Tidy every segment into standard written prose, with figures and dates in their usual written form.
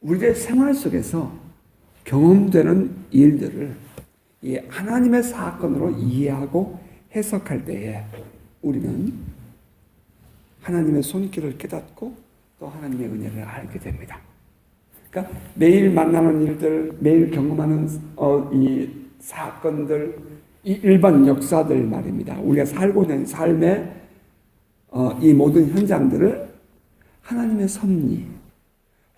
우리의 생활 속에서 경험되는 일들을 이 하나님의 사건으로 이해하고 해석할 때에 우리는 하나님의 손길을 깨닫고 또 하나님의 은혜를 알게 됩니다. 그러니까 매일 만나는 일들, 매일 경험하는 이 사건들, 이 일반 역사들 말입니다. 우리가 살고 있는 삶의 이 모든 현장들을 하나님의 섭리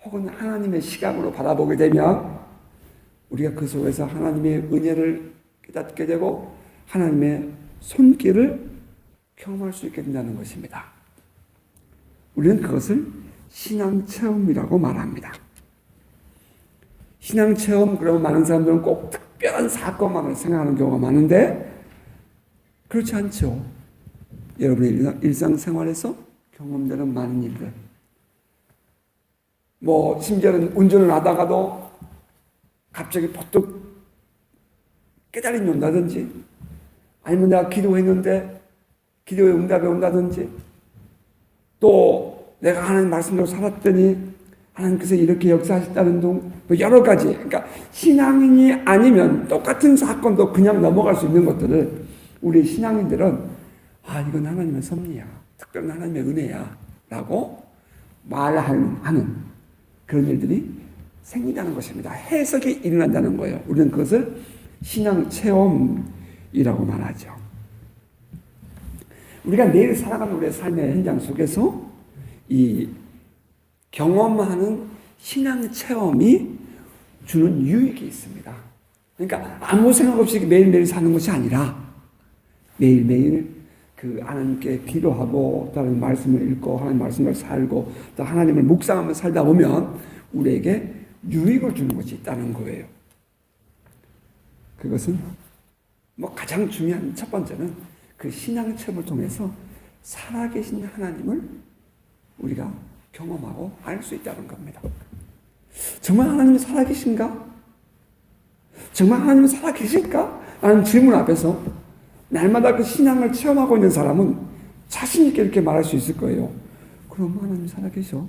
혹은 하나님의 시각으로 바라보게 되면 우리가 그 속에서 하나님의 은혜를 깨닫게 되고 하나님의 손길을 경험할 수 있게 된다는 것입니다. 우리는 그것을 신앙체험이라고 말합니다. 신앙체험, 그러면 많은 사람들은 꼭 특별한 사건만을 생각하는 경우가 많은데 그렇지 않죠. 여러분의 일상생활에서 경험되는 많은 일들, 심지어는 운전을 하다가도 갑자기 퍼뜩 깨달음이 온다든지, 아니면 내가 기도했는데 기도의 응답이 온다든지, 또 내가 하나님 말씀대로 살았더니 하나님께서 이렇게 역사하셨다는 등 여러 가지, 그러니까 신앙인이 아니면 똑같은 사건도 그냥 넘어갈 수 있는 것들을 우리 신앙인들은 이건 하나님의 섭리야, 특별한 하나님의 은혜야 라고 말하는 그런 일들이 생긴다는 것입니다. 해석이 일어난다는 거예요. 우리는 그것을 신앙체험이라고 말하죠. 우리가 매일 살아가는 우리의 삶의 현장 속에서 이 경험하는 신앙체험이 주는 유익이 있습니다. 그러니까 아무 생각 없이 매일매일 사는 것이 아니라 매일매일 그 하나님께 기도하고 또 하나님 말씀을 읽고 하나님 말씀을 살고 또 하나님을 묵상하며 살다 보면 우리에게 유익을 주는 것이 있다는 거예요. 그것은 가장 중요한 첫 번째는 그 신앙 체험을 통해서 살아계신 하나님을 우리가 경험하고 알 수 있다는 겁니다. 정말 하나님이 살아계신가? 정말 하나님이 살아계실까? 라는 질문 앞에서 날마다 그 신앙을 체험하고 있는 사람은 자신 있게 이렇게 말할 수 있을 거예요. 그럼 하나님 살아계셔.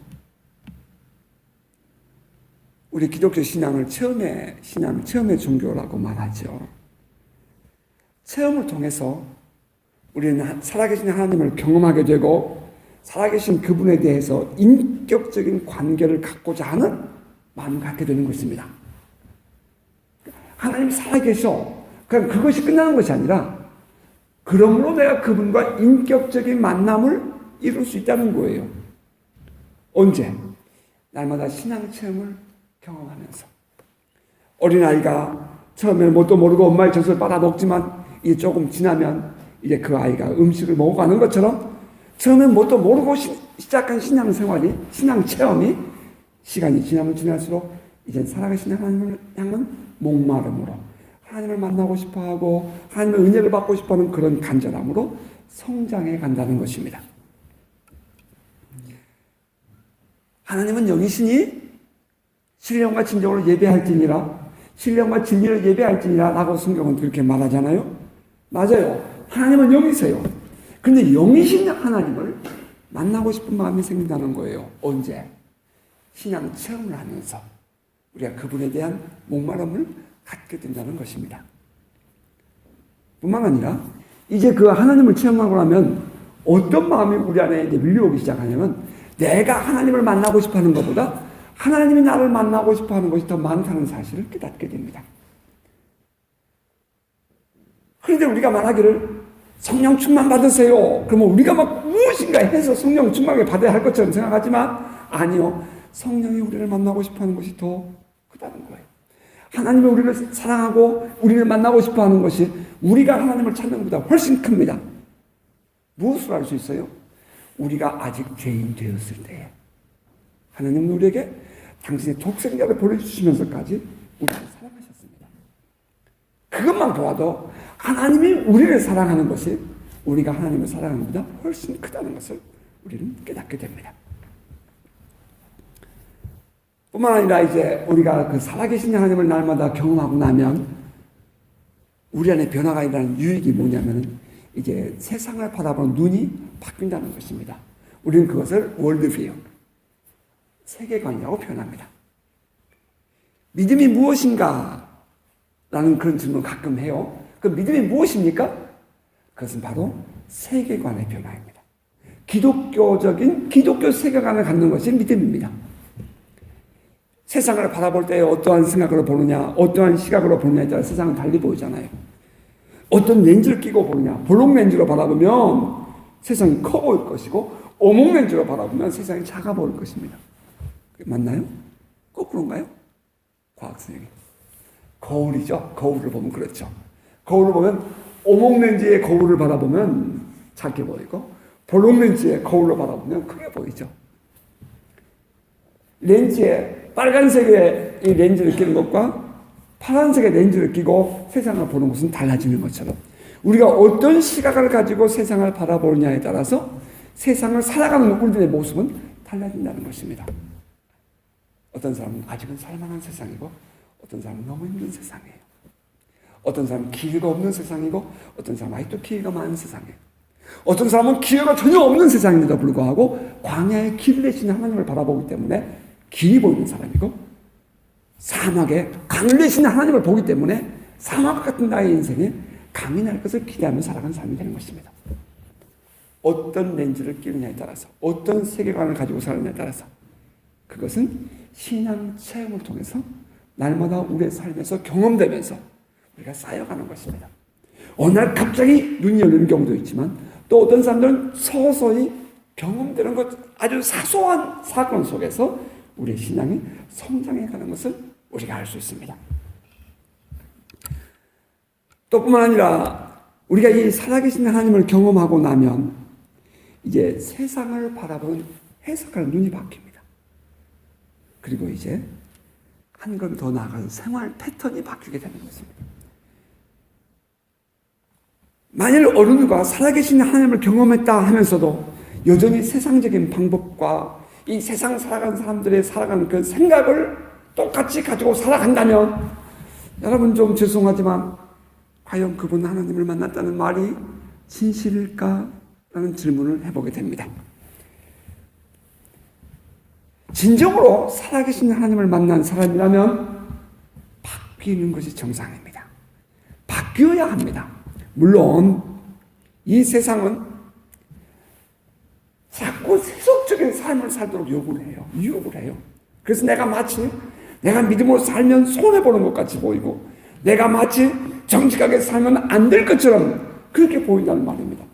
우리 기독교 신앙을 체험의 종교라고 말하죠. 체험을 통해서 우리는 살아계신 하나님을 경험하게 되고 살아계신 그분에 대해서 인격적인 관계를 갖고자 하는 마음을 갖게 되는 것입니다. 하나님이 살아계셔. 그냥 그것이 끝나는 것이 아니라 그러므로 내가 그분과 인격적인 만남을 이룰 수 있다는 거예요. 언제? 날마다 신앙체험을 경험하면서. 어린아이가 처음에는 뭣도 모르고 엄마의 젖을 빨아먹지만 이제 조금 지나면 이제 그 아이가 음식을 먹어가는 것처럼 처음엔 뭣도 모르고 시작한 신앙생활이, 신앙체험이 시간이 지나면 지날수록 이제 살아계신 하나님을 향한 목마름으로 하나님을 만나고 싶어하고 하나님의 은혜를 받고 싶어하는 그런 간절함으로 성장해 간다는 것입니다. 하나님은 영이시니 신령과 진정으로 예배할지니라, 신령과 진리를 예배할지니라 라고 성경은 그렇게 말하잖아요. 맞아요. 하나님은 영이세요. 그런데 영이신 하나님을 만나고 싶은 마음이 생긴다는 거예요. 언제? 신앙 체험을 하면서 우리가 그분에 대한 목마름을 갖게 된다는 것입니다. 뿐만 아니라 이제 그 하나님을 체험하고 나면 어떤 마음이 우리 안에 이제 밀려오기 시작하냐면 내가 하나님을 만나고 싶어하는 것보다 하나님이 나를 만나고 싶어하는 것이 더 많다는 사실을 깨닫게 됩니다. 그런데 우리가 말하기를 성령 충만 받으세요. 그러면 우리가 무엇인가 해서 성령 충만을 받아야 할 것처럼 생각하지만 아니요. 성령이 우리를 만나고 싶어하는 것이 더 크다는 거예요. 하나님이 우리를 사랑하고 우리를 만나고 싶어하는 것이 우리가 하나님을 찾는 것보다 훨씬 큽니다. 무엇으로 알 수 있어요? 우리가 아직 죄인 되었을 때에 하나님은 우리에게 당신의 독생자를 보내주시면서까지 우리를 사랑하셨습니다. 그것만 보아도 하나님이 우리를 사랑하는 것이 우리가 하나님을 사랑하는 것보다 훨씬 크다는 것을 우리는 깨닫게 됩니다. 뿐만 아니라 이제 우리가 그 살아계신 하나님을 날마다 경험하고 나면 우리 안에 변화가 일어나는 유익이 뭐냐면 이제 세상을 바라보는 눈이 바뀐다는 것입니다. 우리는 그것을 월드뷰, 세계관이라고 표현합니다. 믿음이 무엇인가? 라는 그런 질문을 가끔 해요. 그 믿음이 무엇입니까? 그것은 바로 세계관의 변화입니다. 기독교 세계관을 갖는 것이 믿음입니다. 세상을 바라볼 때 어떠한 생각으로 보느냐, 어떠한 시각으로 보느냐에 따라 세상은 달리 보이잖아요. 어떤 렌즈를 끼고 보느냐, 볼록 렌즈로 바라보면 세상이 커 보일 것이고, 오목 렌즈로 바라보면 세상이 작아 보일 것입니다. 맞나요? 거꾸로인가요? 과학 선생님. 거울이죠. 거울을 보면 그렇죠. 거울을 보면 오목 렌즈의 거울을 바라보면 작게 보이고, 볼록 렌즈의 거울로 바라보면 크게 보이죠. 렌즈에 빨간색의 이 렌즈를 끼는 것과 파란색의 렌즈를 끼고 세상을 보는 것은 달라지는 것처럼 우리가 어떤 시각을 가지고 세상을 바라보느냐에 따라서 세상을 살아가는 우리들의 모습은 달라진다는 것입니다. 어떤 사람은 아직은 살만한 세상이고 어떤 사람은 너무 힘든 세상이에요. 어떤 사람은 기회가 없는 세상이고 어떤 사람은 아직도 기회가 많은 세상이에요. 어떤 사람은 기회가 전혀 없는 세상인데도 불구하고 광야에 길을 내신 하나님을 바라보기 때문에 길이 보이는 사람이고 사막에 강을 내신 하나님을 보기 때문에 사막 같은 나의 인생에 강이 날 것을 기대하며 살아가는 사람이 되는 것입니다. 어떤 렌즈를 끼느냐에 따라서 어떤 세계관을 가지고 사느냐에 따라서 그것은 신앙 체험을 통해서 날마다 우리의 삶에서 경험되면서 우리가 쌓여가는 것입니다. 어느 날 갑자기 눈이 열리는 경우도 있지만 또 어떤 사람들은 서서히 경험되는 것 아주 사소한 사건 속에서 우리의 신앙이 성장해가는 것을 우리가 알 수 있습니다. 또 뿐만 아니라 우리가 이 살아계신 하나님을 경험하고 나면 이제 세상을 바라보는 해석하는 눈이 바뀝니다. 그리고 이제 한 걸음 더 나아가서 생활 패턴이 바뀌게 되는 것입니다. 만일 어른과 살아계신 하나님을 경험했다 하면서도 여전히 세상적인 방법과 이 세상 살아가는 사람들의 살아가는 그 생각을 똑같이 가지고 살아간다면 여러분 좀 죄송하지만 과연 그분 하나님을 만났다는 말이 진실일까? 라는 질문을 해보게 됩니다. 진정으로 살아계신 하나님을 만난 사람이라면 바뀌는 것이 정상입니다. 바뀌어야 합니다. 물론 이 세상은 자꾸 세속적인 삶을 살도록 요구를 해요. 유혹을 해요. 그래서 내가 마치 내가 믿음으로 살면 손해보는 것 같이 보이고 내가 마치 정직하게 살면 안 될 것처럼 그렇게 보인다는 말입니다.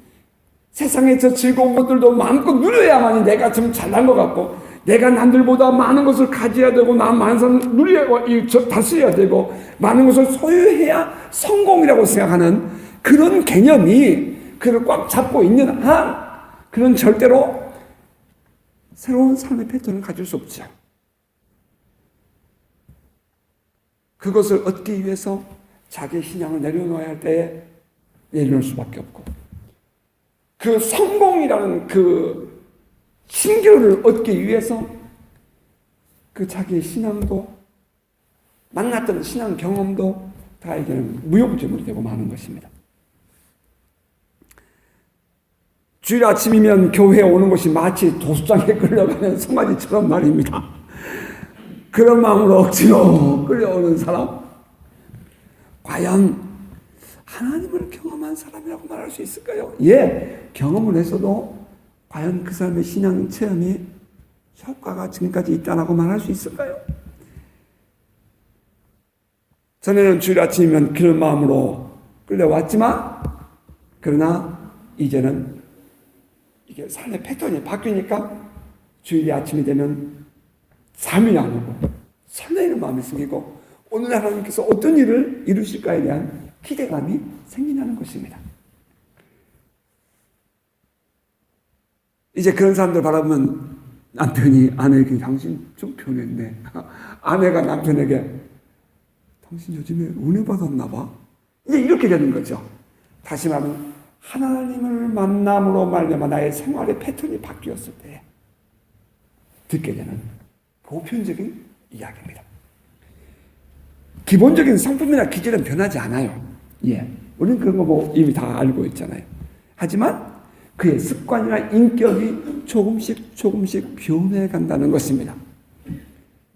세상의 저 즐거운 것들도 마음껏 누려야만이 내가 좀 잘난 것 같고 내가 남들보다 많은 것을 가져야 되고 나 많은 사람 다스려야 되고 많은 것을 소유해야 성공이라고 생각하는 그런 개념이 그를 꽉 잡고 있는 한 그는 절대로 새로운 삶의 패턴을 가질 수 없죠. 그것을 얻기 위해서 자기의 신앙을 내려놓아야 할 때에 내려놓을 수밖에 없고 그 성공이라는 그 신규를 얻기 위해서 그 자기의 신앙도 만났던 신앙 경험도 다에게는 무용지물이 되고 마는 것입니다. 주일 아침이면 교회에 오는 것이 마치 도수장에 끌려가는 송아지처럼 말입니다. 그런 마음으로 억지로 끌려오는 사람 과연 하나님을 경험한 사람이라고 말할 수 있을까요? 예, 경험을 했어도 과연 그 사람의 신앙 체험이 효과가 지금까지 있다고 말할 수 있을까요? 전에는 주일 아침이면 그런 마음으로 끌려왔지만 그러나 이제는 이게 삶의 패턴이 바뀌니까 주일 아침이 되면 잠이 안 오고 설레이는 마음이 생기고 오늘 하나님께서 어떤 일을 이루실까에 대한 기대감이 생긴다는 것입니다. 이제 그런 사람들 바라보면 남편이 아내에게 당신 좀 변했네. 아내가 남편에게 당신 요즘에 은혜 받았나 봐. 이제 이렇게 되는 거죠. 다시 말하면 하나님을 만남으로 말미암아 나의 생활의 패턴이 바뀌었을 때 듣게 되는 보편적인 이야기입니다. 기본적인 성품이나 기질은 변하지 않아요. 예, 우리는 그런 거 뭐 이미 다 알고 있잖아요. 하지만 그의 습관이나 인격이 조금씩 변해간다는 것입니다.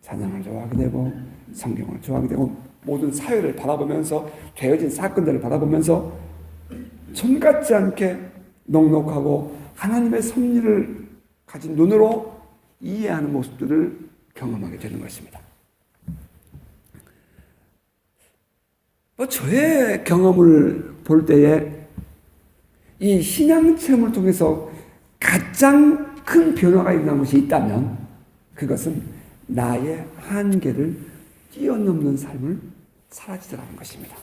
찬양을 좋아하게 되고 성경을 좋아하게 되고 모든 사회를 바라보면서 되어진 사건들을 바라보면서 손같지 않게 넉넉하고 하나님의 섭리를 가진 눈으로 이해하는 모습들을 경험하게 되는 것입니다. 저의 경험을 볼 때에 이 신앙 체험을 통해서 가장 큰 변화가 일어난 것이 있다면 그것은 나의 한계를 뛰어넘는 삶을 살아지더라는 것입니다.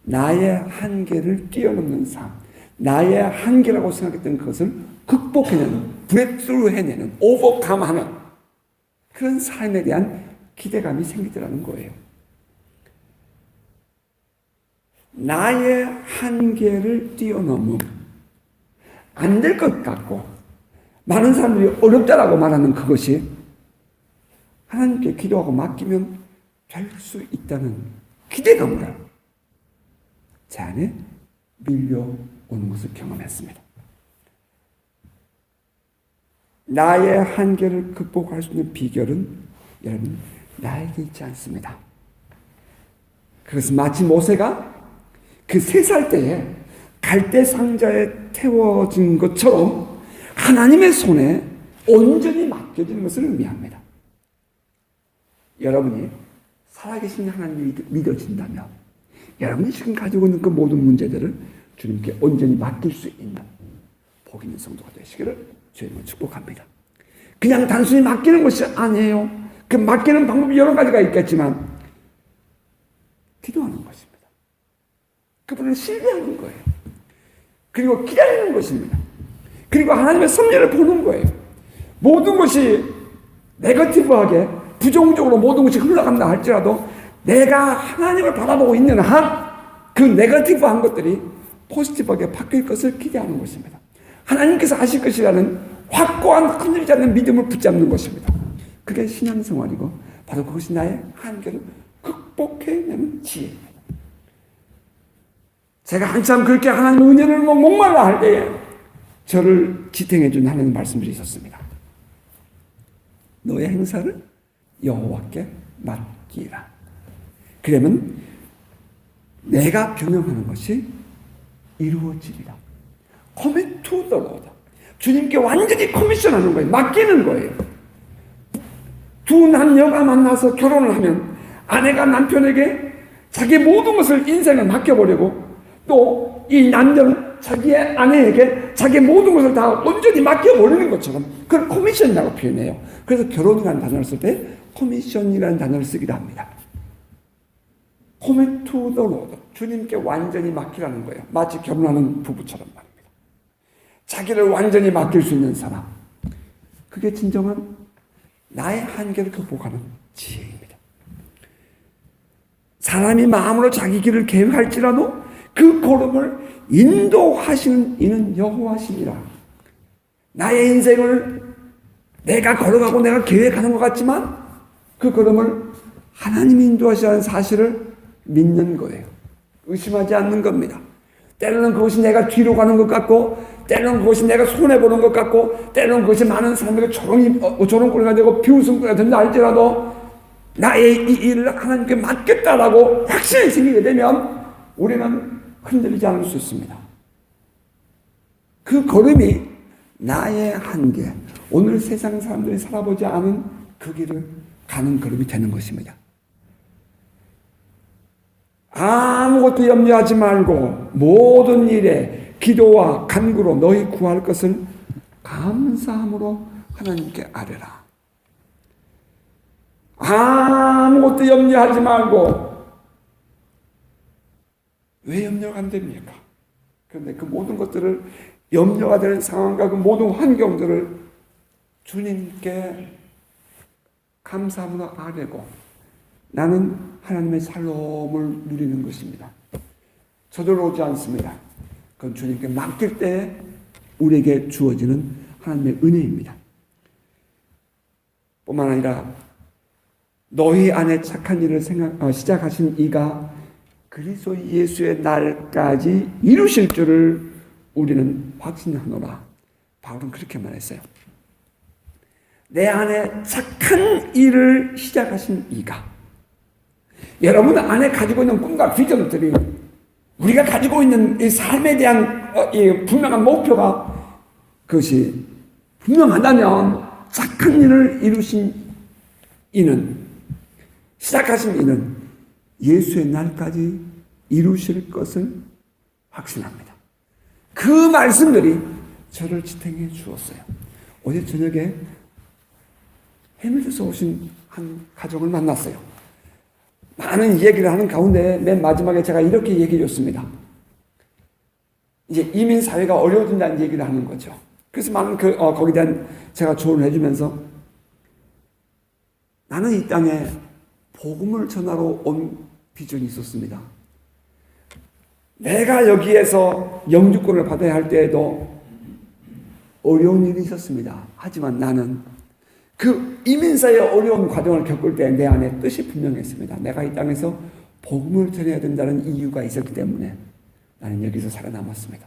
나의 한계를 뛰어넘는 삶, 나의 한계라고 생각했던 그것을 극복해내는, 브레이크스루 해내는, 오버컴하는 그런 삶에 대한 기대감이 생기더라는 거예요. 나의 한계를 뛰어넘음, 안 될 것 같고 많은 사람들이 어렵다라고 말하는 그것이 하나님께 기도하고 맡기면 될 수 있다는 기대감을 제 안에 밀려오는 것을 경험했습니다. 나의 한계를 극복할 수 있는 비결은 여러분 나에게 있지 않습니다. 그것은 마치 모세가 그 3살 때에 갈대 상자에 태워진 것처럼 하나님의 손에 온전히 맡겨지는 것을 의미합니다. 여러분이 살아계신 하나님이 믿어진다면 여러분이 지금 가지고 있는 그 모든 문제들을 주님께 온전히 맡길 수 있는 복 있는 성도가 되시기를 주님을 축복합니다. 그냥 단순히 맡기는 것이 아니에요. 그 맡기는 방법이 여러 가지가 있겠지만 기도하는 것입니다. 그분을 신뢰하는 거예요. 그리고 기다리는 것입니다. 그리고 하나님의 섭리를 보는 거예요. 모든 것이 네거티브하게 부정적으로 모든 것이 흘러간다 할지라도 내가 하나님을 바라보고 있는 한 그 네거티브한 것들이 포지티브하게 바뀔 것을 기대하는 것입니다. 하나님께서 하실 것이라는 확고한 흔들리지 않는 믿음을 붙잡는 것입니다. 그게 신앙생활이고 바로 그것이 나의 한계를 극복해내는 지혜입니다. 제가 한참 그렇게 하나님의 은혜를 목말라 할 때에 저를 지탱해 준 하나님 말씀들이 있었습니다. 너의 행사를 여호와께 맡기라. 그러면 내가 경영하는 것이 이루어지리라. Commit to the Lord. 주님께 완전히 커미션하는 거예요. 맡기는 거예요. 두 남녀가 만나서 결혼을 하면 아내가 남편에게 자기 모든 것을 인생을 맡겨버리고 또 이 남자는 자기의 아내에게 자기 모든 것을 다 온전히 맡겨버리는 것처럼 그걸 커미션이라고 표현해요. 그래서 결혼이라는 단어를 쓸 때 커미션이라는 단어를 쓰기도 합니다. Commit to the Lord. 주님께 완전히 맡기라는 거예요. 마치 결혼하는 부부처럼 말입니다. 자기를 완전히 맡길 수 있는 사람. 그게 진정한 나의 한계를 극복하는 지혜입니다. 사람이 마음으로 자기 길을 계획할지라도 그 걸음을 인도하시는 이는 여호와시니라. 나의 인생을 내가 걸어가고 내가 계획하는 것 같지만 그 걸음을 하나님이 인도하시라는 사실을 믿는 거예요. 의심하지 않는 겁니다. 때로는 그것이 내가 뒤로 가는 것 같고 때로는 그것이 내가 손해보는 것 같고 때로는 그것이 많은 사람들에게 조롱거리가 되고 비웃음거리가 된다 할지라도 나의 이 일을 하나님께 맡겠다라고 확신이 생기게 되면 우리는 흔들리지 않을 수 있습니다. 그 걸음이 나의 한계, 오늘 세상 사람들이 살아보지 않은 그 길을 가는 걸음이 되는 것입니다. 아무것도 염려하지 말고 모든 일에 기도와 간구로 너희 구할 것을 감사함으로 하나님께 아뢰라. 아무것도 염려하지 말고 왜 염려가 안 됩니까? 그런데 그 모든 것들을 염려가 되는 상황과 그 모든 환경들을 주님께 감사함으로 아뢰고 나는 하나님의 샬롬을 누리는 것입니다. 저절로 오지 않습니다. 그건 주님께 맡길 때 우리에게 주어지는 하나님의 은혜입니다. 뿐만 아니라 너희 안에 착한 일을 시작하신 이가 그리스도 예수의 날까지 이루실 줄을 우리는 확신하노라. 바울은 그렇게 말했어요. 내 안에 착한 일을 시작하신 이가, 여러분 안에 가지고 있는 꿈과 비전들이, 우리가 가지고 있는 이 삶에 대한 이 분명한 목표가 그것이 분명하다면 착한 일을 이루신 이는, 시작하신 이는 예수의 날까지 이루실 것을 확신합니다. 그 말씀들이 저를 지탱해 주었어요. 어제 저녁에 해밀에서 오신 한 가족을 만났어요. 많은 얘기를 하는 가운데 맨 마지막에 제가 이렇게 얘기해 줬습니다. 이제 이민 사회가 어려워진다는 얘기를 하는 거죠. 그래서 많은 거기에 대한 제가 조언을 해주면서, 나는 이 땅에 복음을 전하러 온 비전이 있었습니다. 내가 여기에서 영주권을 받아야 할 때에도 어려운 일이 있었습니다. 하지만 나는 그 이민사의 어려운 과정을 겪을 때 내 안에 뜻이 분명했습니다. 내가 이 땅에서 복음을 전해야 된다는 이유가 있었기 때문에 나는 여기서 살아남았습니다.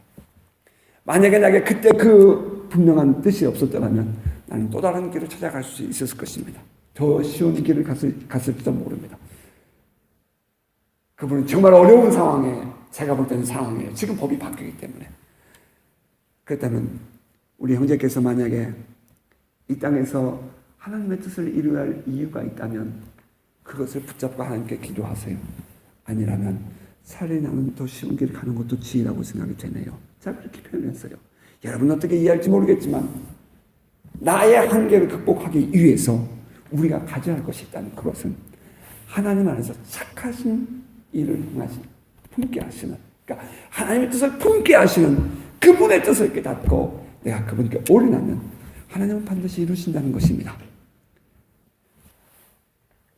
만약에 내게 그때 그 분명한 뜻이 없었더라면 나는 또 다른 길을 찾아갈 수 있었을 것입니다. 더 쉬운 길을 갔을지도 모릅니다. 그분은 정말 어려운 상황에, 제가 볼 때는 상황이에요. 지금 법이 바뀌기 때문에. 그렇다면 우리 형제께서 만약에 이 땅에서 하나님의 뜻을 이루어야 할 이유가 있다면 그것을 붙잡고 하나님께 기도하세요. 아니라면 차라리 나는 더 쉬운 길을 가는 것도 지혜라고 생각이 되네요. 제가 그렇게 표현했어요. 여러분 어떻게 이해할지 모르겠지만 나의 한계를 극복하기 위해서 우리가 가져야 할 것이 있다는 그것은 하나님 안에서 착하신 일을 행하신, 품게 하시는, 그러니까 하나님의 뜻을 품게 하시는 그분의 뜻을 깨닫고 내가 그분께 올인하면 하나님은 반드시 이루신다는 것입니다.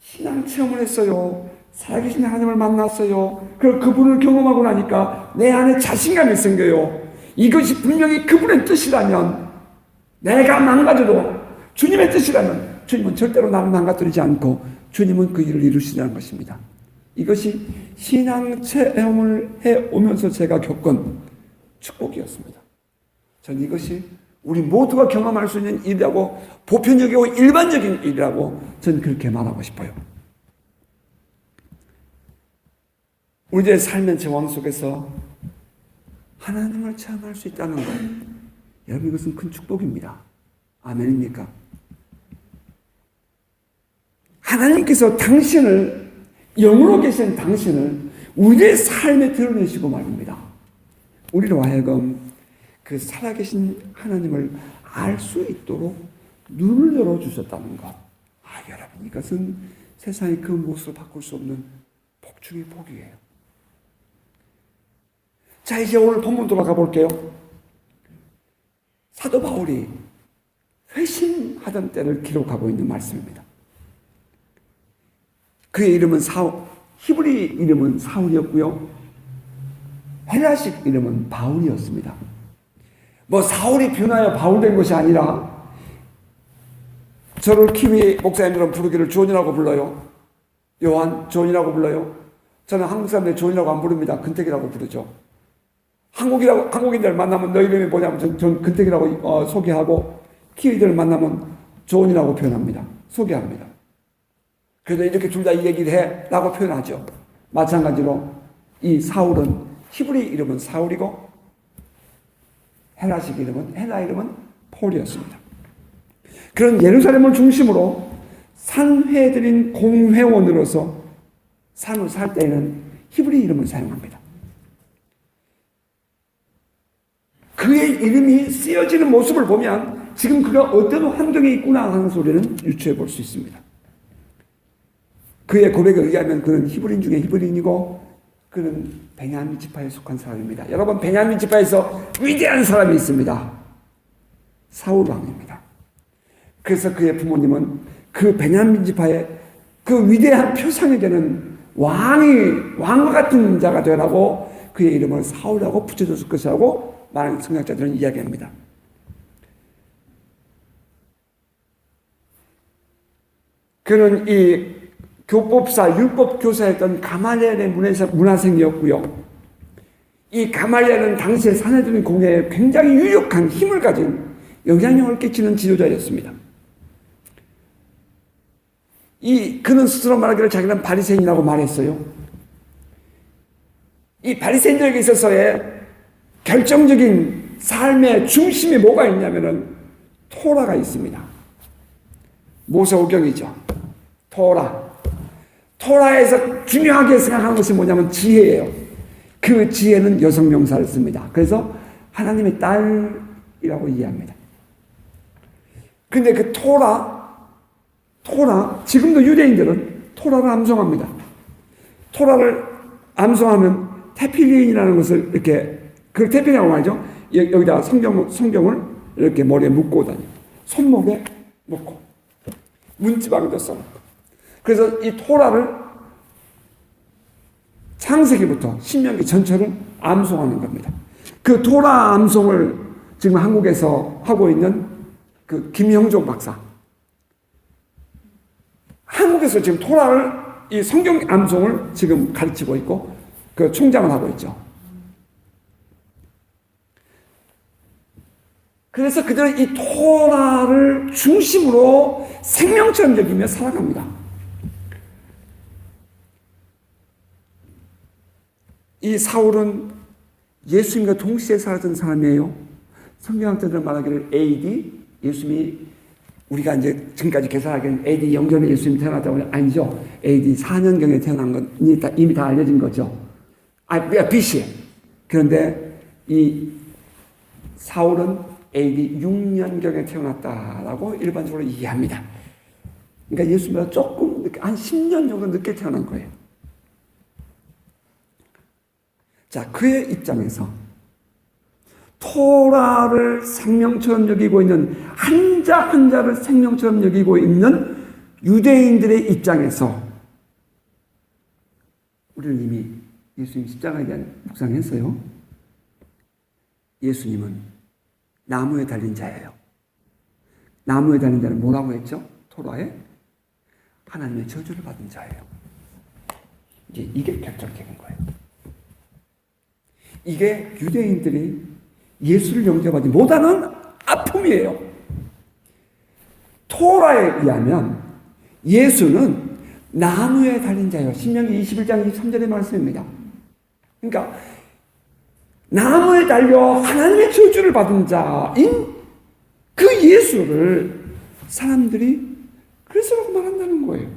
신앙 체험을 했어요. 살아계신 하나님을 만났어요. 그리고 그분을 경험하고 나니까 내 안에 자신감이 생겨요. 이것이 분명히 그분의 뜻이라면, 내가 망가져도 주님의 뜻이라면 주님은 절대로 나를 망가뜨리지 않고 주님은 그 일을 이루시라는 것입니다. 이것이 신앙 체험을 해오면서 제가 겪은 축복이었습니다. 전 이것이 우리 모두가 경험할 수 있는 일이라고, 보편적이고 일반적인 일이라고 저는 그렇게 말하고 싶어요. 우리의 삶의 정황 속에서 하나님을 체험할 수 있다는 것, 여러분 이것은 큰 축복입니다. 아멘입니까? 하나님께서 당신을, 영으로 계신 당신을 우리의 삶에 드러내시고 말입니다. 우리로 하여금 그 살아계신 하나님을 알 수 있도록 눈을 열어주셨다는 것. 여러분 이것은 세상의 그 모습을 바꿀 수 없는 복 중의 복이에요. 자, 이제 오늘 본문 돌아가 볼게요. 사도 바울이 회심하던 때를 기록하고 있는 말씀입니다. 그의 이름은 히브리 이름은 사울이었고요. 헬라식 이름은 바울이었습니다. 사울이 변하여 바울 된 것이 아니라, 저를 키위 목사님들은 부르기를 존이라고 불러요. 요한 존이라고 불러요. 저는 한국 사람들 존이라고 안 부릅니다. 근택이라고 부르죠. 한국인들 만나면 너 이름이 뭐냐면 전 근택이라고 소개하고, 키위들을 만나면 존이라고 표현합니다. 소개합니다. 그래도 이렇게 둘 다 이 얘기를 해 라고 표현하죠. 마찬가지로 이 사울은 히브리 이름은 사울이고 헬라식 이름은, 헬라 이름은 폴이었습니다. 그런 예루살렘을 중심으로 산회들인 공회원으로서 삶을 살 때에는 히브리 이름을 사용합니다. 그의 이름이 쓰여지는 모습을 보면 지금 그가 어떤 환경에 있구나 하는 소리는 유추해 볼 수 있습니다. 그의 고백에 의하면 그는 히브리인 중에 히브리인이고 그는 베냐민 지파에 속한 사람입니다. 여러분, 베냐민 지파에서 위대한 사람이 있습니다. 사울 왕입니다. 그래서 그의 부모님은 그 베냐민 지파의 그 위대한 표상이 되는 왕과 같은 자가 되라고 그의 이름을 사울이라고 붙여줬을 것이라고 많은 성경학자들은 이야기합니다. 그는 이 교법사, 율법 교사였던 가말리엘의 문화생이었고요. 이 가말리엘은 당시의 산헤드린 공회에 굉장히 유력한 힘을 가진 영향력을 끼치는 지도자였습니다. 그는 스스로 말하기를 자기는 바리새인이라고 말했어요. 이 바리새인들에게 있어서의 결정적인 삶의 중심에 뭐가 있냐면은 토라가 있습니다. 모세오경이죠. 토라에서 중요하게 생각하는 것이 뭐냐면 지혜예요. 그 지혜는 여성 명사를 씁니다. 그래서 하나님의 딸이라고 이해합니다. 근데 그 토라, 지금도 유대인들은 토라를 암송합니다. 토라를 암송하면 테필린이라는 것을 이렇게, 그 테필린이라고 말이죠. 여기다가 성경을 이렇게 머리에 묶고 다니고, 손목에 놓고, 문지방에도 써놓고. 그래서 이 토라를 창세기부터 신명기 전체를 암송하는 겁니다. 그 토라 암송을 지금 한국에서 하고 있는 그 김형종 박사. 한국에서 지금 토라를, 이 성경 암송을 지금 가르치고 있고, 그 총장을 하고 있죠. 그래서 그들은 이 토라를 중심으로 생명처럼 여기며 살아갑니다. 이 사울은 예수님과 동시에 살았던 사람이에요. 성경학자들은 말하기를 AD, 예수님이 우리가 이제 지금까지 계산하기에는 AD 0년에 예수님이 태어났다고 하면 아니죠. AD 4년경에 태어난 건 이미 다 알려진 거죠. BC. 그런데 이 사울은 AD 6년경에 태어났다라고 일반적으로 이해합니다. 그러니까 예수님보다 조금 늦게, 한 10년 정도 늦게 태어난 거예요. 자, 그의 입장에서 토라를 생명처럼 여기고 있는, 한자 한자를 생명처럼 여기고 있는 유대인들의 입장에서, 우리는 이미 예수님 십자가에 대한 묵상했어요. 예수님은 나무에 달린 자예요. 나무에 달린 자는 뭐라고 했죠? 토라에 하나님의 저주를 받은 자예요. 이제 이게 결정적인 거예요. 이게 유대인들이 예수를 영접하지 못하는 아픔이에요. 토라에 의하면 예수는 나무에 달린 자예요. 신명기 21장 23절의 말씀입니다. 그러니까 나무에 달려 하나님의 저주를 받은 자인 그 예수를 사람들이 그리스도라고 말한다는 거예요.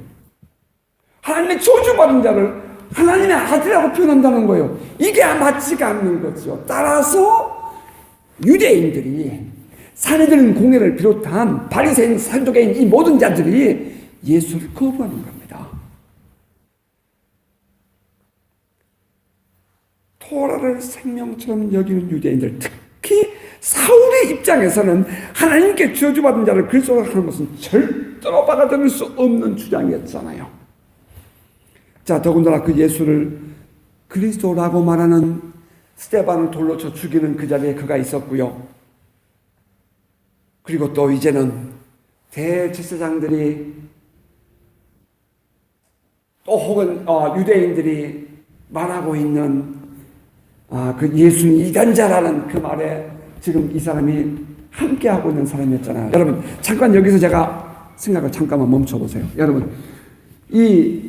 하나님의 저주받은 자를 하나님의 아들이라고 표현한다는 거예요. 이게 맞지가 않는 거죠. 따라서 유대인들이, 사내들인 공회를 비롯한 바리새인, 사두개인 이 모든 자들이 예수를 거부하는 겁니다. 토라를 생명처럼 여기는 유대인들, 특히 사울의 입장에서는 하나님께 저주받은 자를 그리스도라고 하는 것은 절대로 받아들일 수 없는 주장이었잖아요. 자, 더군다나 그 예수를 그리스도라고 말하는 스데반을 돌로 쳐 죽이는 그 자리에 그가 있었고요. 그리고 또 이제는 대제사장들이 또 혹은 유대인들이 말하고 있는 그 예수는 이단자라는 그 말에 지금 이 사람이 함께하고 있는 사람이었잖아요. 여러분, 잠깐 여기서 제가 생각을 잠깐만 멈춰보세요. 여러분, 이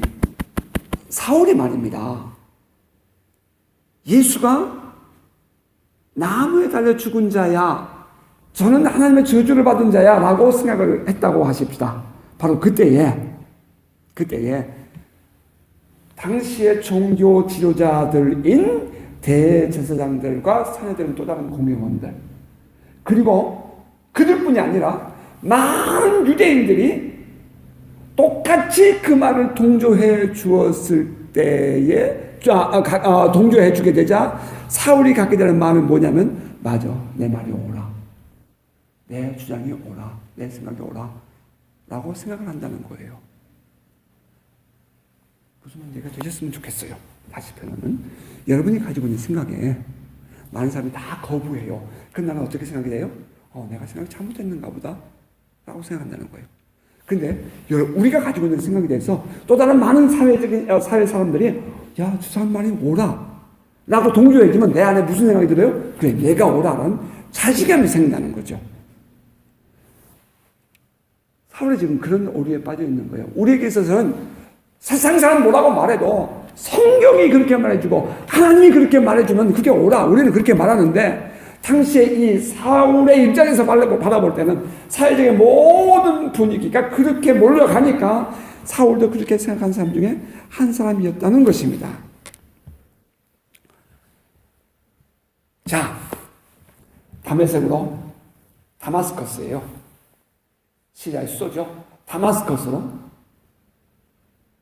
사울이 말입니다. 예수가 나무에 달려 죽은 자야, 저는 하나님의 저주를 받은 자야 라고 생각을 했다고 하십시다. 바로 그때에 당시의 종교 지도자들인 대제사장들과 사내들은 또 다른 공회원들, 그리고 그들뿐이 아니라 많은 유대인들이 똑같이 그 말을 동조해 주었을 때에 동조해 주게 되자 사울이 갖게 되는 마음이 뭐냐면, 맞아, 내 말이 옳아, 내 주장이 옳아, 내 생각이 옳아 라고 생각을 한다는 거예요. 무슨 문제가 되셨으면 좋겠어요. 다시 표현하면 여러분이 가지고 있는 생각에 많은 사람이 다 거부해요. 그럼 나는 어떻게 생각이 돼요? 내가 생각이 잘못했는가 보다 라고 생각한다는 거예요. 근데 우리가 가지고 있는 생각에 대해서 또 다른 많은 사회 사람들이 야, 저 사람 말이 옳아 라고 동조해주면 내 안에 무슨 생각이 들어요? 그래, 내가 옳아라는 자신감이 생긴다는 거죠. 사울이 지금 그런 오류에 빠져 있는 거예요. 우리에게 있어서는 세상 사람 뭐라고 말해도 성경이 그렇게 말해주고 하나님이 그렇게 말해주면 그게 옳아. 우리는 그렇게 말하는데 당시에 이 사울의 입장에서 바라볼 때는 사회적인 모든 분위기가 그렇게 몰려가니까 사울도 그렇게 생각한 사람 중에 한 사람이었다는 것입니다. 자, 다메섹으로 다마스커스예요. 시리아의 수도죠. 다마스커스로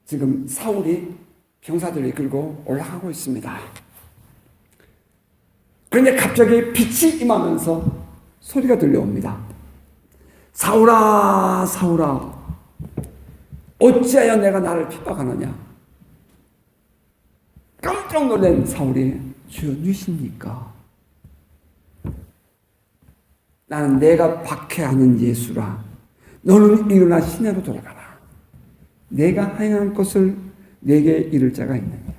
지금 사울이 병사들을 이끌고 올라가고 있습니다. 그런데 갑자기 빛이 임하면서 소리가 들려옵니다. 사울아, 사울아, 어찌하여 내가 나를 핍박하느냐? 깜짝 놀란 사울이 주여 누구십니까? 나는 내가 박해하는 예수라. 너는 일어나 시내로 돌아가라. 내가 행한 것을 내게 이를 자가 있느니라.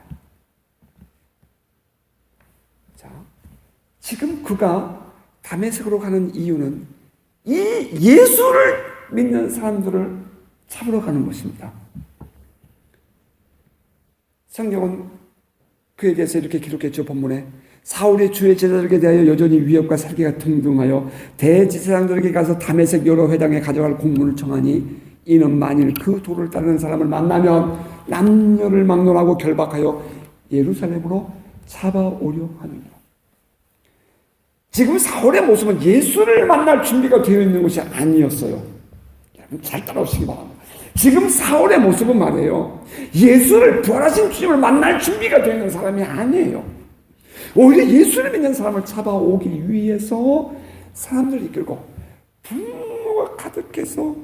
자, 지금 그가 다메섹으로 가는 이유는 이 예수를 믿는 사람들을 잡으러 가는 것입니다. 성경은 그에 대해서 이렇게 기록했죠. 본문에 사울이 주의 제자들에게 대하여 여전히 위협과 살기가 등등하여 대제사장들에게 가서 다메섹 여러 회당에 가져갈 공문을 청하니 이는 만일 그 도를 따르는 사람을 만나면 남녀를 막론하고 결박하여 예루살렘으로 잡아오려 하느니라. 지금 사울의 모습은 예수를 만날 준비가 되어 있는 것이 아니었어요. 여러분 잘 따라오시기 바랍니다. 지금 사울의 모습은 말이에요, 예수를 부활하신 주님을 만날 준비가 되어 있는 사람이 아니에요. 오히려 예수를 믿는 사람을 잡아오기 위해서 사람들을 이끌고 분노가 가득해서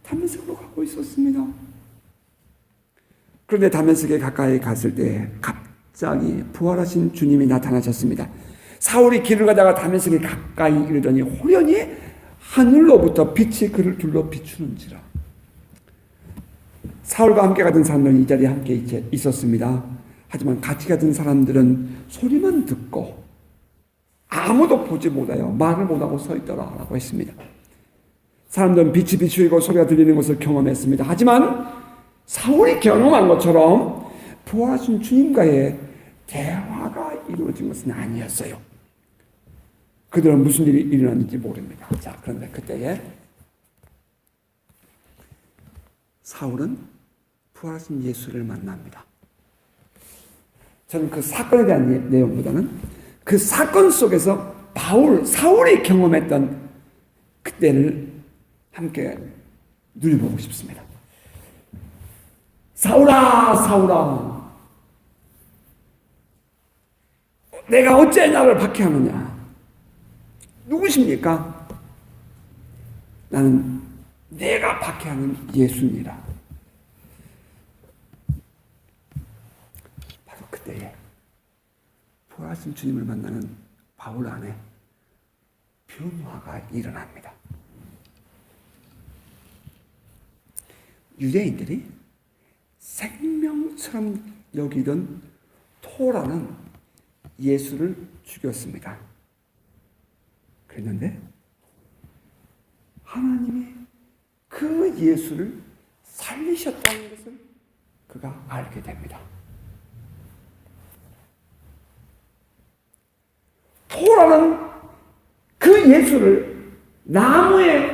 다메섹으로 가고 있었습니다. 그런데 다메섹에 가까이 갔을 때 갑자기 부활하신 주님이 나타나셨습니다. 사울이 길을 가다가 다메섹에 가까이 이르더니 호련히 하늘로부터 빛이 그를 둘러 비추는지라. 사울과 함께 가던 사람들은 이 자리에 함께 있었습니다. 하지만 같이 가던 사람들은 소리만 듣고 아무도 보지 못하여 말을 못하고 서 있더라라고 했습니다. 사람들은 빛이 비추이고 소리가 들리는 것을 경험했습니다. 하지만 사울이 경험한 것처럼 부활하신 주님과의 대화가 이루어진 것은 아니었어요. 그들은 무슨 일이 일어났는지 모릅니다. 자, 그런데 그때에 사울은 부활하신 예수를 만납니다. 저는 그 사건에 대한 내용보다는 그 사건 속에서 사울이 경험했던 그때를 함께 누려보고 싶습니다. 사울아, 사울아, 내가 어째 나를 박해하느냐? 누구십니까? 나는 내가 박해하는 예수니라. 바로 그때에 부활하신 주님을 만나는 바울 안에 변화가 일어납니다. 유대인들이 생명처럼 여기던 토라는 예수를 죽였습니다. 그랬는데 하나님이 그 예수를 살리셨다는 것을 그가 알게 됩니다. 토라는 그 예수를 나무에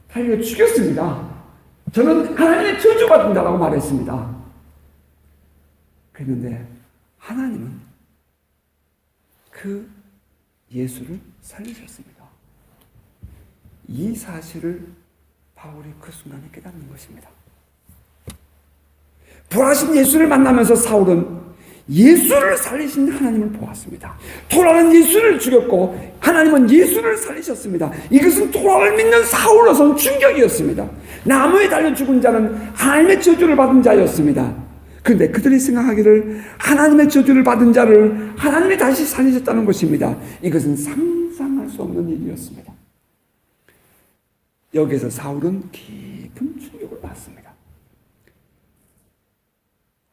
달려 죽였습니다. 저는 하나님의 저주받는다라고 말했습니다. 그랬는데 하나님은 그 예수를 살리셨습니다. 이 사실을 바울이 그 순간에 깨닫는 것입니다. 부활하신 예수를 만나면서 사울은 예수를 살리신 하나님을 보았습니다. 토라는 예수를 죽였고 하나님은 예수를 살리셨습니다. 이것은 토라를 믿는 사울로서는 충격이었습니다. 나무에 달려 죽은 자는 하나님의 저주를 받은 자였습니다. 그런데 그들이 생각하기를 하나님의 저주를 받은 자를 하나님이 다시 살리셨다는 것입니다. 이것은 상상할 수 없는 일이었습니다. 여기에서 사울은 깊은 충격을 받습니다.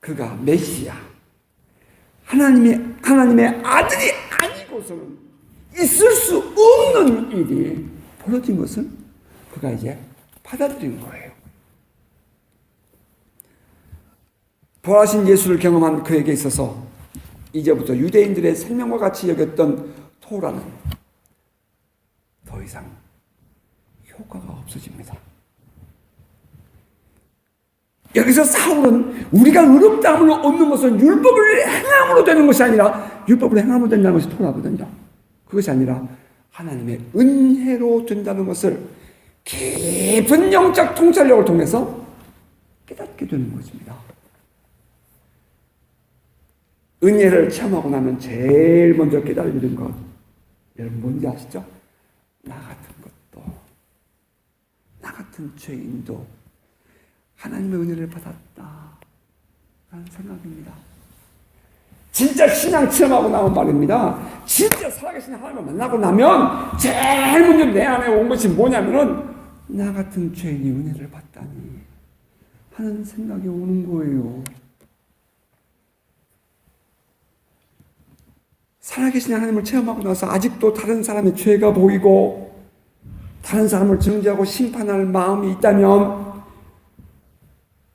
그가 메시아, 하나님의 아들이 아니고서는 있을 수 없는 일이 벌어진 것을 그가 이제 받아들인 거예요. 부활하신 예수를 경험한 그에게 있어서 이제부터 유대인들의 생명과 같이 여겼던 토라는 더 이상 효과가 없어집니다. 여기서 사울은 우리가 의롭다함을 얻는 것은 율법을 행함으로 되는 것이 아니라, 율법을 행함으로 된다는 것이 토라거든요. 그것이 아니라 하나님의 은혜로 된다는 것을 깊은 영적 통찰력을 통해서 깨닫게 되는 것입니다. 은혜를 체험하고 나면 제일 먼저 깨달게 된 것, 여러분 뭔지 아시죠? 나 같은 것도, 나 같은 죄인도 하나님의 은혜를 받았다 라는 생각입니다. 진짜 신앙 체험하고 나온 말입니다. 진짜 살아계신 하나님을 만나고 나면 제일 먼저 내 안에 온 것이 뭐냐면은 나 같은 죄인이 은혜를 받다니 하는 생각이 오는 거예요. 살아계신 하나님을 체험하고 나서 아직도 다른 사람의 죄가 보이고 다른 사람을 정죄하고 심판할 마음이 있다면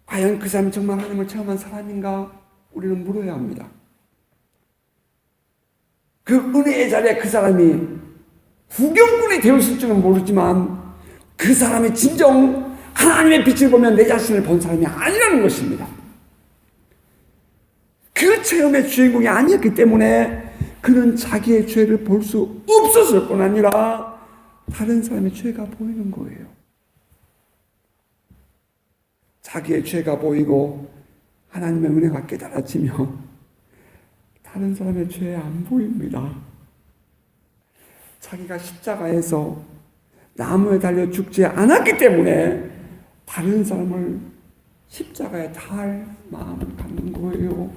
과연 그 사람이 정말 하나님을 체험한 사람인가? 우리는 물어야 합니다. 그 은혜의 자리에 그 사람이 구경꾼이 되었을지는 모르지만 그 사람이 진정 하나님의 빛을 보면 내 자신을 본 사람이 아니라는 것입니다. 그 체험의 주인공이 아니었기 때문에 그는 자기의 죄를 볼 수 없었을 뿐 아니라 다른 사람의 죄가 보이는 거예요. 자기의 죄가 보이고 하나님의 은혜가 깨달아지면 다른 사람의 죄 안 보입니다. 자기가 십자가에서 나무에 달려 죽지 않았기 때문에 다른 사람을 십자가에 달 마음을 갖는 거예요.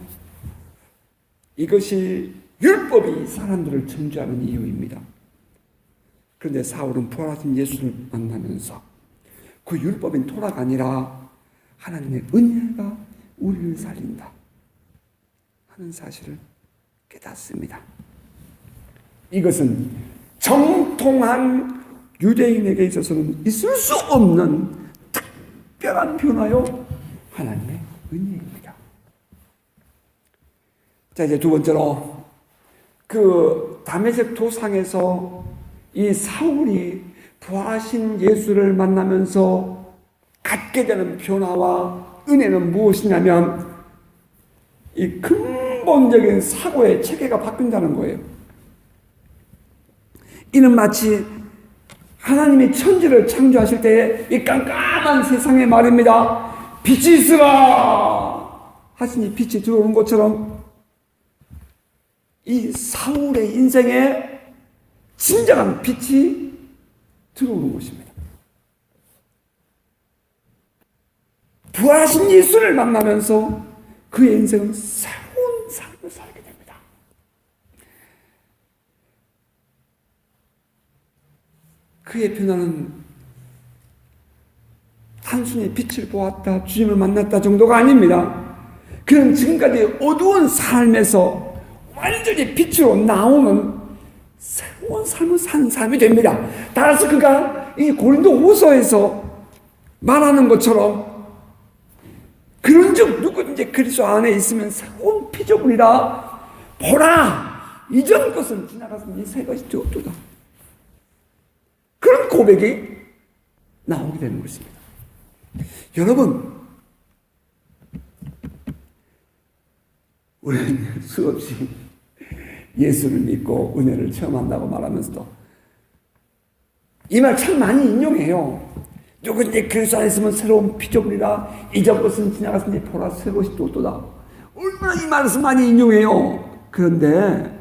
이것이 율법이 사람들을 정죄하는 이유입니다. 그런데 사울은 부활하신 예수를 만나면서 그 율법인 토라가 아니라 하나님의 은혜가 우리를 살린다 하는 사실을 깨닫습니다. 이것은 정통한 유대인에게 있어서는 있을 수 없는 특별한 변화요, 하나님의 은혜입니다. 자, 이제 두 번째로 그 다메섹 도상에서 이 사울이 부활하신 예수를 만나면서 갖게 되는 변화와 은혜는 무엇이냐면 이 근본적인 사고의 체계가 바뀐다는 거예요. 이는 마치 하나님이 천지를 창조하실 때에 이 깜깜한 세상의 말입니다. 빛이 있으라 하시니 빛이 들어오는 것처럼 이 사울의 인생에 진정한 빛이 들어오는 것입니다. 부활하신 예수를 만나면서 그의 인생은 새로운 삶을 살게 됩니다. 그의 변화는 단순히 빛을 보았다, 주님을 만났다 정도가 아닙니다. 그는 지금까지 어두운 삶에서 완전히 빛으로 나오는 새로운 삶을 사는 사람이 됩니다. 따라서 그가 이 고린도후서에서 말하는 것처럼 그런즉 누구든지 그리스도 안에 있으면 새로운 피조물이라 보라 이전 것은 지나갔으니 새 것이 되었도다. 그런 고백이 나오게 되는 것입니다. 여러분, 우리는 수없이 예수를 믿고 은혜를 체험한다고 말하면서도 이 말 참 많이 인용해요. 누구든지 그리스도 안에 있으면 새로운 피조물이라 이전 것은 지나갔으니 보라 새 것이 되었도다. 얼마나 이 말을 많이 인용해요. 그런데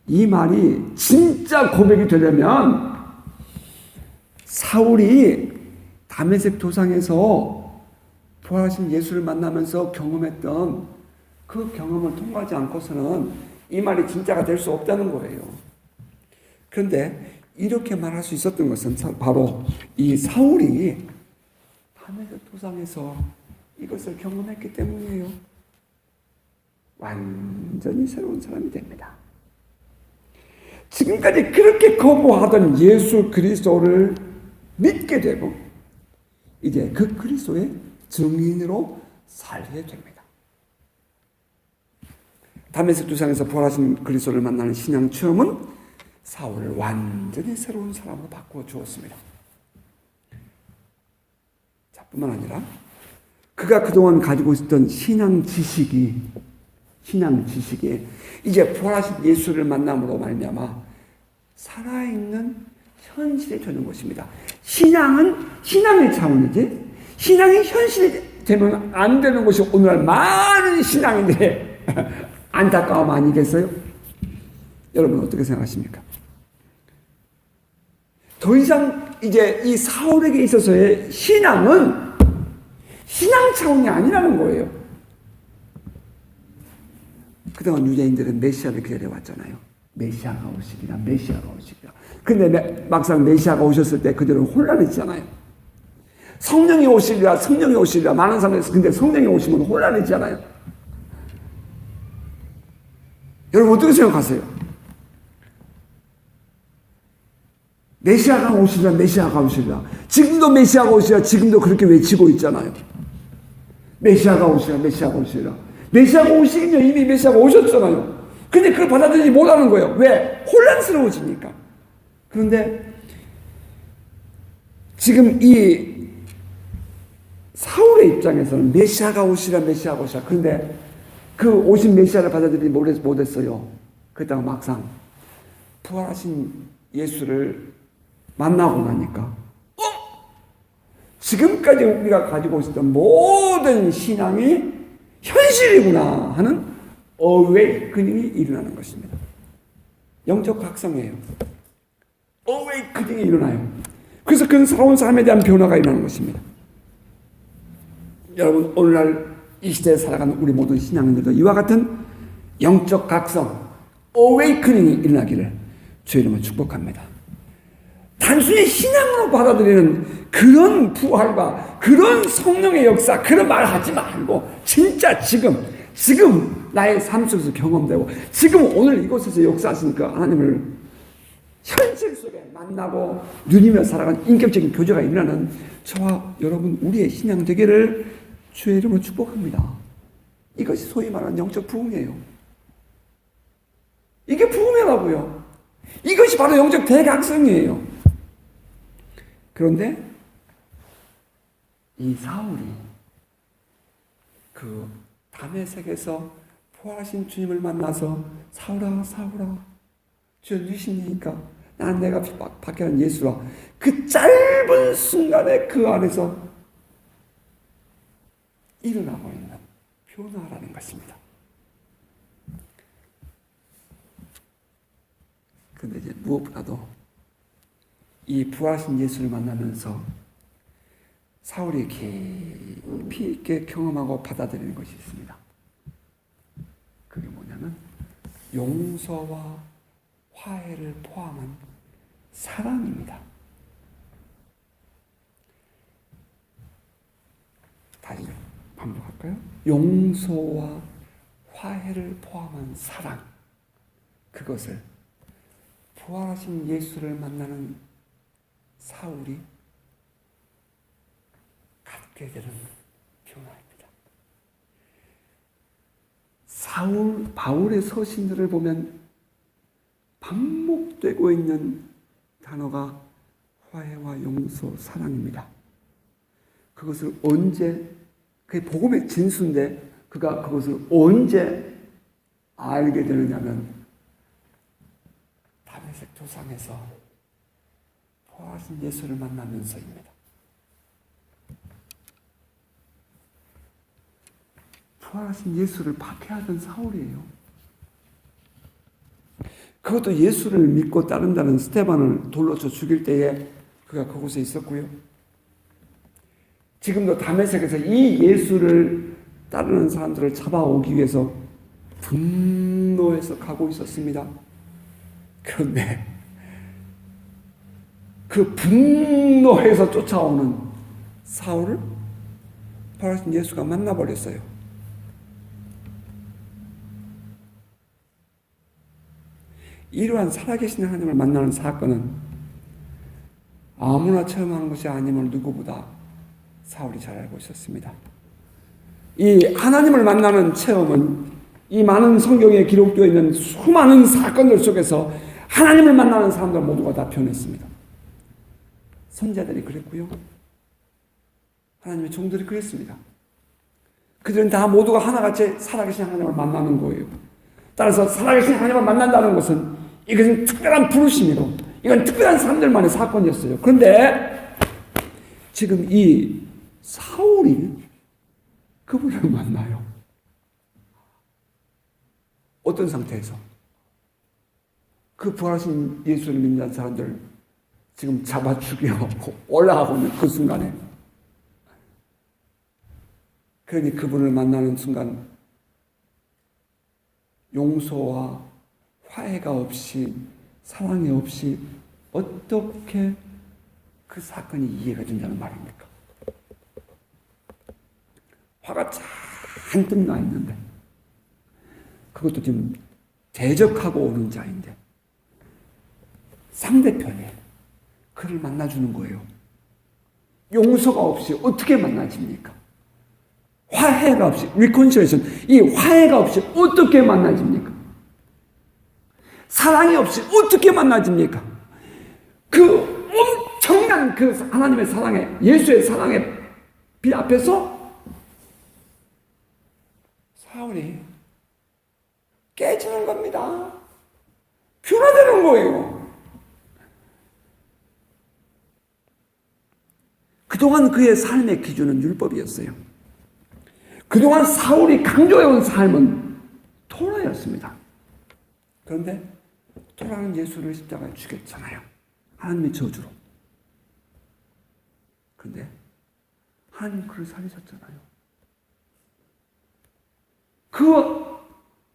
이 말이 진짜 고백이 되려면 사울이 다메섹 도상에서 부활하신 예수를 만나면서 경험했던 그 경험을 통과하지 않고서는 이 말이 진짜가 될 수 없다는 거예요. 그런데 이렇게 말할 수 있었던 것은 바로 이 사울이 다메섹 도상에서 이것을 경험했기 때문이에요. 완전히 새로운 사람이 됩니다. 지금까지 그렇게 거부하던 예수 그리스도를 믿게 되고 이제 그 그리스도의 증인으로 살게 됩니다. 다메섹 두상에서 부활하신 그리스도를 만나는 신앙 체험은 사울을 완전히 새로운 사람으로 바꾸어 주었습니다. 자, 뿐만 아니라 그가 그동안 가지고 있었던 신앙 지식이 이제 부활하신 예수를 만남으로 말미암아 살아있는 현실이 되는 것입니다. 신앙은 신앙의 차원이지, 신앙이 현실이 되면 안 되는 것이 오늘날 많은 신앙인들의 안타까움 아니겠어요? 여러분 어떻게 생각하십니까? 더 이상 이제 이 사울에게 있어서의 신앙은 신앙 차원이 아니라는 거예요. 그동안 유대인들은 메시아를 기다려왔잖아요. 메시아가 오시리라. 근데 막상 메시아가 오셨을 때 그들은 혼란했잖아요. 성령이 오시리라. 많은 사람들이 근데 성령이 오시면 혼란했잖아요. 여러분 어떻게 생각하세요? 메시아가 오시리라. 지금도 메시아가 오시리라. 지금도 그렇게 외치고 있잖아요. 메시아가 오시리라. 메시아가 오시긴요. 이미 메시아가 오셨잖아요. 근데 그걸 받아들이지 못하는 거예요. 왜? 혼란스러워지니까. 그런데 지금 이 사울의 입장에서는 메시아가 오시라. 그런데 그 오신 메시아를 받아들이지 못했어요. 그러다가 막상 부활하신 예수를 만나고 나니까 지금까지 우리가 가지고 있었던 모든 신앙이 현실이구나 하는 어웨이크닝이 일어나는 것입니다. 영적 각성이에요. 어웨이크닝이 일어나요. 그래서 그 살아온 사람에 대한 변화가 일어나는 것입니다. 여러분 오늘날 이 시대에 살아가는 우리 모든 신앙인들도 이와 같은 영적 각성, 어웨이크닝이 일어나기를 주의 이름으로 축복합니다. 단순히 신앙으로 받아들이는 그런 부활과 그런 성령의 역사, 그런 말 하지 말고 진짜 지금 나의 삶 속에서 경험되고 지금 오늘 이곳에서 역사하시니까 하나님을 현실 속에 만나고 누리며 살아가는 인격적인 교제가 일어나는 저와 여러분 우리의 신앙 되기를 주의 이름으로 축복합니다. 이것이 소위 말하는 영적 부흥이에요. 이게 부흥이라고요. 이것이 바로 영적 대각성이에요. 그런데 이 사울이 그 다메섹에서 부활하신 주님을 만나서 사울아 주여 누구시니까 난 내가 받게 한 예수라. 그 짧은 순간에 그 안에서 일어나고 있는 변화라는 것입니다. 그런데 이제 무엇보다도 이 부활하신 예수를 만나면서 사울이 깊이 있게 경험하고 받아들이는 것이 있습니다. 그게 뭐냐면 용서와 화해를 포함한 사랑입니다. 다시 반복할까요? 용서와 화해를 포함한 사랑. 그것을 부활하신 예수를 만나는 사울이 갖게 되는 변화입니다. 바울의 서신들을 보면 반복되고 있는 단어가 화해와 용서, 사랑입니다. 그것을 언제, 그게 복음의 진수인데 그가 그것을 언제 알게 되느냐면 다메섹 도상에서 부활하신 예수를 만나면서입니다. 부활하신 예수를 박해하던 사울이에요. 그것도 예수를 믿고 따른다는 스데반을 돌로 쳐 죽일 때에 그가 그곳에 있었고요. 지금도 다메섹에서 이 예수를 따르는 사람들을 잡아오기 위해서 분노해서 가고 있었습니다. 그런데 그 분노해서 쫓아오는 사울을 부활하신 예수가 만나버렸어요. 이러한 살아계신 하나님을 만나는 사건은 아무나 체험하는 것이 아님을 누구보다 사울이 잘 알고 있었습니다. 이 하나님을 만나는 체험은 이 많은 성경에 기록되어 있는 수많은 사건들 속에서 하나님을 만나는 사람들 모두가 다 변했습니다. 선지자들이 그랬고요. 하나님의 종들이 그랬습니다. 그들은 다 모두가 하나같이 살아계신 하나님을 만나는 거예요. 따라서 살아계신 하나님을 만난다는 것은 이것은 특별한 부르심이고 이건 특별한 사람들만의 사건이었어요. 그런데 지금 이 사울이 그분을 만나요. 어떤 상태에서? 그 부활하신 예수를 믿는 사람들 지금 잡아 죽여 올라가고 있는 그 순간에, 그러니 그분을 만나는 순간 용서와 화해가 없이, 사랑이 없이 어떻게 그 사건이 이해가 된다는 말입니까? 화가 잔뜩 나 있는데, 그것도 지금 대적하고 오는 자인데 상대편에 그를 만나주는 거예요. 용서가 없이 어떻게 만나집니까? 화해가 없이, reconciliation, 이 화해가 없이 어떻게 만나집니까? 사랑이 없이 어떻게 만나집니까? 그 엄청난 그 하나님의 사랑에, 예수의 사랑의 빛 앞에서 사울이 깨지는 겁니다. 변화되는 거예요. 그동안 그의 삶의 기준은 율법이었어요. 그동안 사울이 강조해온 삶은 토라였습니다. 그런데 토라는 예수를 십자가에 죽였잖아요. 하나님의 저주로. 그런데 하나님 그를 살리셨잖아요. 그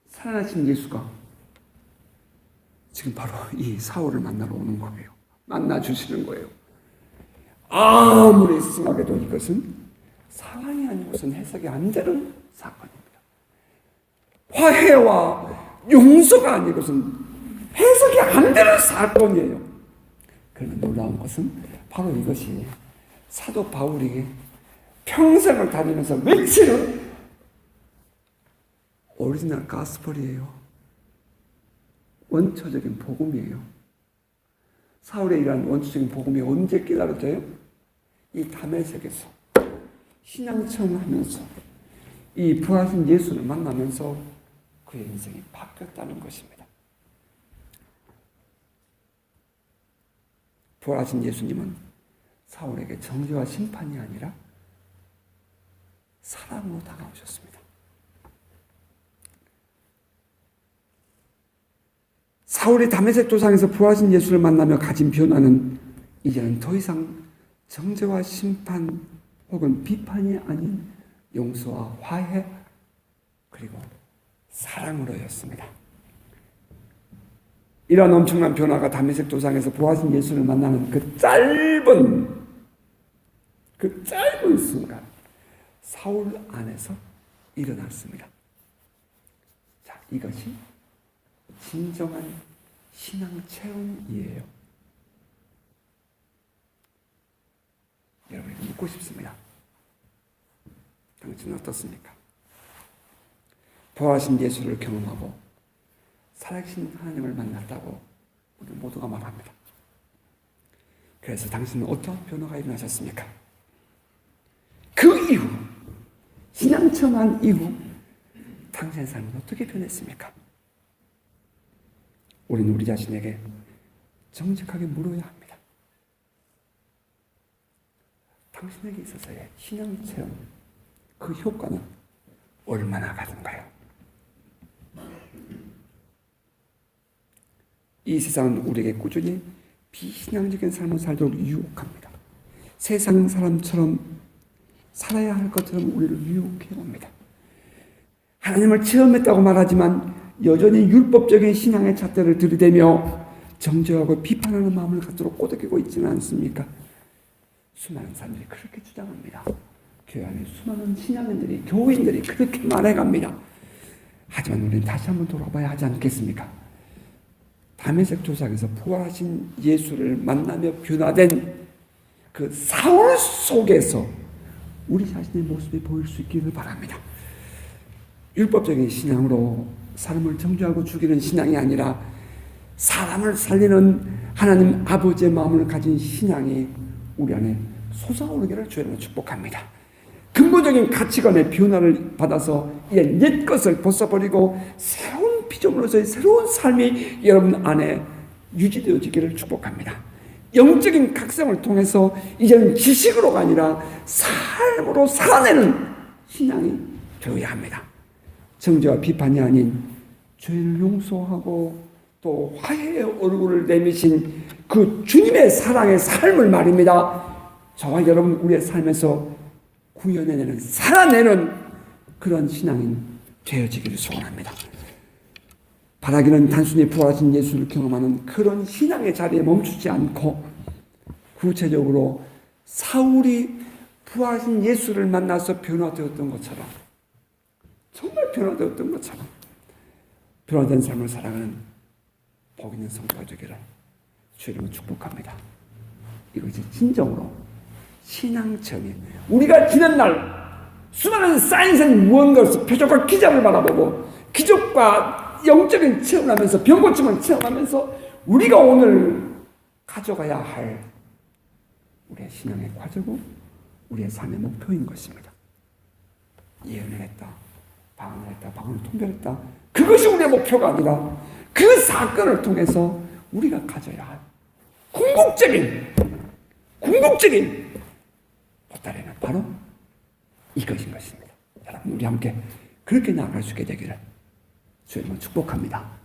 살아나신 예수가 지금 바로 이 사울을 만나러 오는 거예요. 만나주시는 거예요. 아무리 생각해도 이것은 사랑이 아니고선 해석이 안 되는 사건입니다. 화해와 용서가 아니고선 해석이 안 되는 사건이에요. 그런데 놀라운 것은 바로 이것이 사도 바울이 평생을 다니면서 외치는 오리지널 가스펠이에요. 원초적인 복음이에요. 사울의 이러한 원초적인 복음이 언제 깨달아져요? 이 다메섹에서 신앙 체험하면서 이 부활하신 예수를 만나면서 그의 인생이 바뀌었다는 것입니다. 부활하신 예수님은 사울에게 정죄와 심판이 아니라 사랑으로 다가오셨습니다. 사울이 다메섹 도상에서 부활하신 예수를 만나며 가진 변화는 이제는 더 이상 정죄와 심판 혹은 비판이 아닌 용서와 화해 그리고 사랑으로였습니다. 이런 엄청난 변화가 다메섹 도상에서 부활하신 예수를 만나는 그 짧은 순간 사울 안에서 일어났습니다. 자, 이것이 진정한 신앙 체험이에요. 여러분에게 묻고 싶습니다. 당신은 어떻습니까? 부활하신 예수를 경험하고 살아계신 하나님을 만났다고 우리 모두가 말합니다. 그래서 당신은 어떤 변화가 일어나셨습니까? 그 이후, 신앙 체험한 이후 당신의 삶은 어떻게 변했습니까? 우리는 우리 자신에게 정직하게 물어야 합니다. 당신에게 있어서의 신앙 체험, 그 효과는 얼마나 가든가요? 이 세상은 우리에게 꾸준히 비신앙적인 삶을 살도록 유혹합니다. 세상 사람처럼 살아야 할 것처럼 우리를 유혹해 옵니다. 하나님을 체험했다고 말하지만 여전히 율법적인 신앙의 잣대를 들이대며 정죄하고 비판하는 마음을 갖도록 꼬드기고 있지는 않습니까? 수많은 사람들이 그렇게 주장합니다. 교회 안에 수많은 신앙인들이, 교인들이 그렇게 말해갑니다. 하지만 우리는 다시 한번 돌아봐야 하지 않겠습니까? 다메섹 도상에서 부활하신 예수를 만나며 변화된 그 사울 속에서 우리 자신의 모습이 보일 수 있기를 바랍니다. 율법적인 신앙으로 사람을 정죄하고 죽이는 신앙이 아니라 사람을 살리는 하나님 아버지의 마음을 가진 신앙이 우리 안에 솟아오르기를 주님으로 축복합니다. 근본적인 가치관의 변화를 받아서 이제 옛 것을 벗어버리고 새로운 피조물로서의 새로운 삶이 여러분 안에 유지되어지기를 축복합니다. 영적인 각성을 통해서 이제는 지식으로가 아니라 삶으로 살아내는 신앙이 되어야 합니다. 정죄와 비판이 아닌 죄를 용서하고 또 화해의 얼굴을 내미신 그 주님의 사랑의 삶을 말입니다. 저와 여러분 우리의 삶에서 구현해내는 살아내는 그런 신앙이 되어지기를 소원합니다. 바라기는 단순히 부활하신 예수를 경험하는 그런 신앙의 자리에 멈추지 않고 구체적으로 사울이 부활하신 예수를 만나서 변화되었던 것처럼 정말 변화되었던 것처럼 변화된 삶을 살아가는 복 있는 성도가 되기를 주님을 축복합니다. 이것이 진정으로 신앙체험이 우리가 지난 날 수많은 사이언스 무언가로서 표적과 기적을 바라보고 기적과 영적인 체험을 하면서 병고침을 체험하면서 우리가 오늘 가져가야 할 우리의 신앙의 과제고 우리의 삶의 목표인 것입니다. 예언을 했다, 방언을 했다, 방언을 통별했다. 그것이 우리의 목표가 아니라 그 사건을 통해서 우리가 가져야 할 궁극적인 보따리는 바로 이것인 것입니다. 여러분 우리 함께 그렇게 나아갈 수 있게 되기를 주님은 축복합니다.